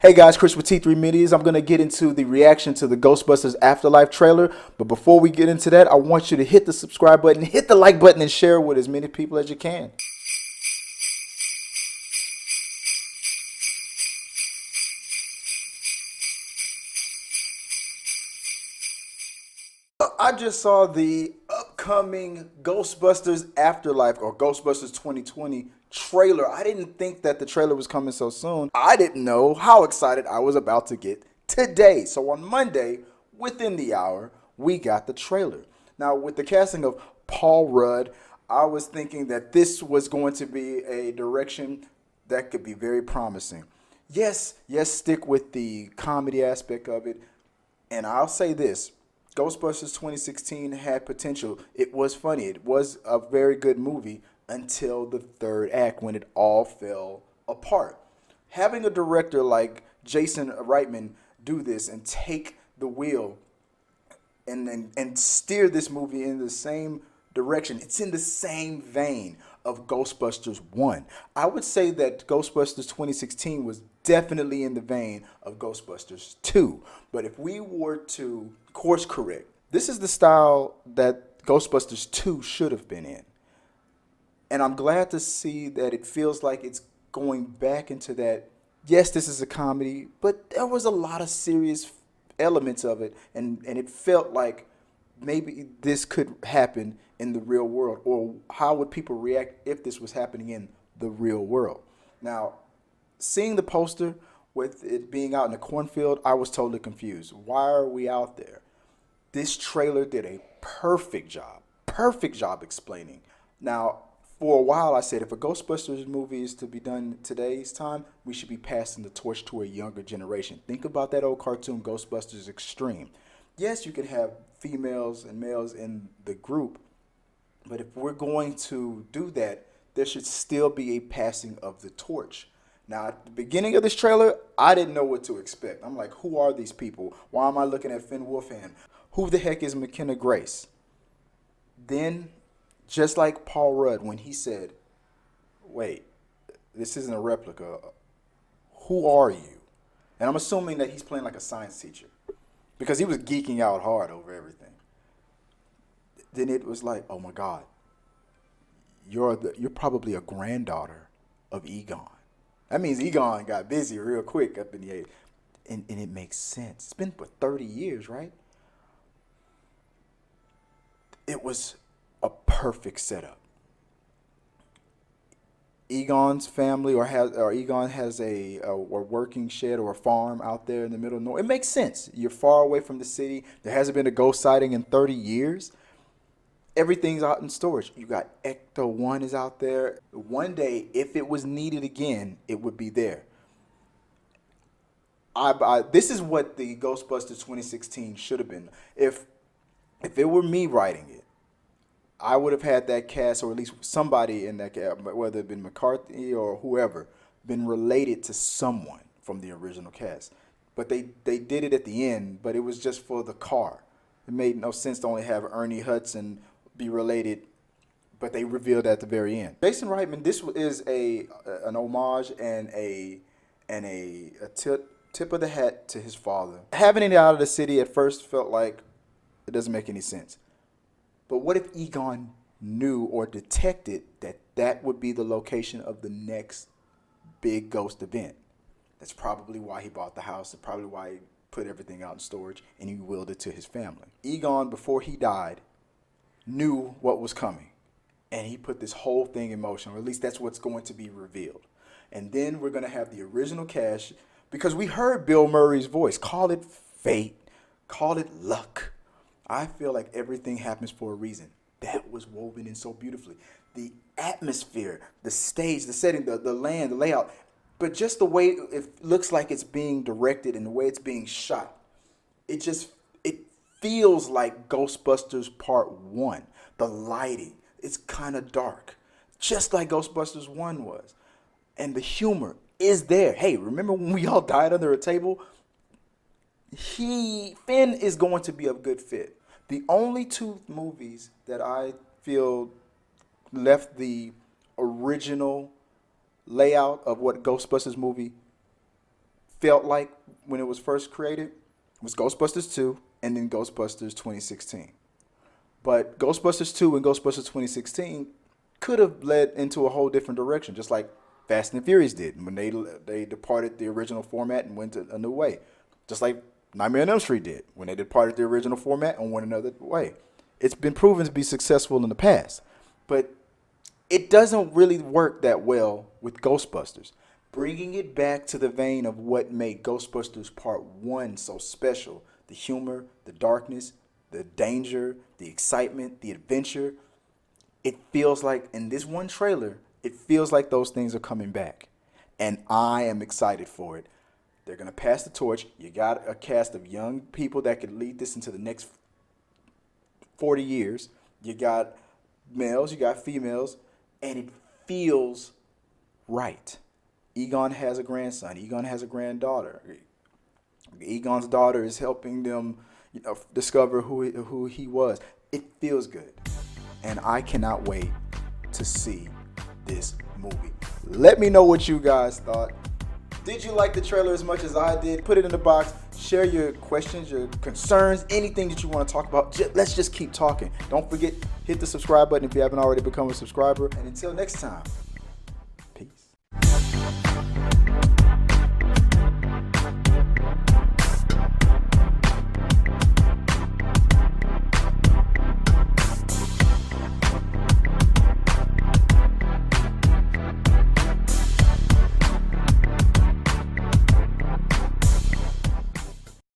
Hey guys, Chris with T3 Medias. I'm going to get into the reaction to the Ghostbusters Afterlife trailer. But before we get into that, I want you to hit the subscribe button, hit the like button, and share it with as many people as you can. I just saw the upcoming Ghostbusters Afterlife or Ghostbusters 2020 trailer. I didn't think that the trailer was coming so soon. I didn't know how excited I was about to get today. So on Monday, within the hour, we got the trailer. Now, with the casting of Paul Rudd, I was thinking that this was going to be a direction that could be very promising. Yes, stick with the comedy aspect of it. And I'll say this, Ghostbusters 2016 had potential. It was funny. It was a very good movie until the third act when it all fell apart. Having a director like Jason Reitman do this and take the wheel and steer this movie in the same direction. It's in the same vein of Ghostbusters 1. I would say that Ghostbusters 2016 was definitely in the vein of Ghostbusters 2. But if we were to course correct, this is the style that Ghostbusters 2 should have been in. And I'm glad to see that it feels like it's going back into that. Yes, this is a comedy, but there was a lot of serious elements of it, and it felt like maybe this could happen in the real world, or how would people react if this was happening in the real world. Now, seeing the poster with it being out in the cornfield, I was totally confused. Why are we out there? This trailer did a perfect job explaining. Now, for a while I said if a Ghostbusters movie is to be done in today's time, we should be passing the torch to a younger generation. Think about that old cartoon Ghostbusters Extreme. Yes, you can have females and males in the group, but if we're going to do that, there should still be a passing of the torch. Now, at the beginning of this trailer, I didn't know what to expect. I'm like, who are these people? Why am I looking at Finn Wolfhard? Who the heck is McKenna Grace? Then, just like Paul Rudd, when he said, wait, this isn't a replica, who are you? And I'm assuming that he's playing like a science teacher because he was geeking out hard over everything. Then it was like, oh my God, you're probably a granddaughter of Egon. That means Egon got busy real quick up in the age. And it makes sense. It's been for 30 years, right? It was a perfect setup. Egon's family or Egon has a working shed or a farm out there in the middle of nowhere. It makes sense. You're far away from the city. There hasn't been a ghost sighting in 30 years. Everything's out in storage. You got Ecto 1 is out there. One day, if it was needed again, it would be there. This is what the Ghostbusters 2016 should have been. If it were me writing it, I would have had that cast, or at least somebody in that cast, whether it been McCarthy or whoever, been related to someone from the original cast. But they did it at the end, but it was just for the car. It made no sense to only have Ernie Hudson be related, but they revealed at the very end. Jason Reitman, this is an homage and a tip of the hat to his father. Having it out of the city at first felt like it doesn't make any sense. But what if Egon knew or detected that that would be the location of the next big ghost event? That's probably why he bought the house. That's probably why he put everything out in storage and he willed it to his family. Egon, before he died, knew what was coming. And he put this whole thing in motion, or at least that's what's going to be revealed. And then we're going to have the original cast, because we heard Bill Murray's voice. Call it fate. Call it luck. I feel like everything happens for a reason. That was woven in so beautifully. The atmosphere, the stage, the setting, the land, the layout, but just the way it looks like it's being directed and the way it's being shot. It feels like Ghostbusters Part 1. The lighting, it's kind of dark, just like Ghostbusters 1 was. And the humor is there. Hey, remember when we all died under a table? Finn is going to be a good fit. The only two movies that I feel left the original layout of what Ghostbusters movie felt like when it was first created was Ghostbusters 2 and then Ghostbusters 2016. But Ghostbusters 2 and Ghostbusters 2016 could have led into a whole different direction, just like Fast and Furious did when they departed the original format and went a new way. Just like Nightmare on Elm Street did when they departed the original format and went another way. It's been proven to be successful in the past. But it doesn't really work that well with Ghostbusters. Bringing it back to the vein of what made Ghostbusters Part 1 so special. The humor, the darkness, the danger, the excitement, the adventure. It feels like in this one trailer, it feels like those things are coming back. And I am excited for it. They're going to pass the torch. You got a cast of young people that could lead this into the next 40 years. You got males, you got females, and it feels right. Egon has a grandson. Egon has a granddaughter. Egon's daughter is helping them, discover who he was. It feels good. And I cannot wait to see this movie. Let me know what you guys thought. Did you like the trailer as much as I did? Put it in the box. Share your questions, your concerns, anything that you want to talk about. Let's just keep talking. Don't forget, hit the subscribe button if you haven't already become a subscriber. And until next time,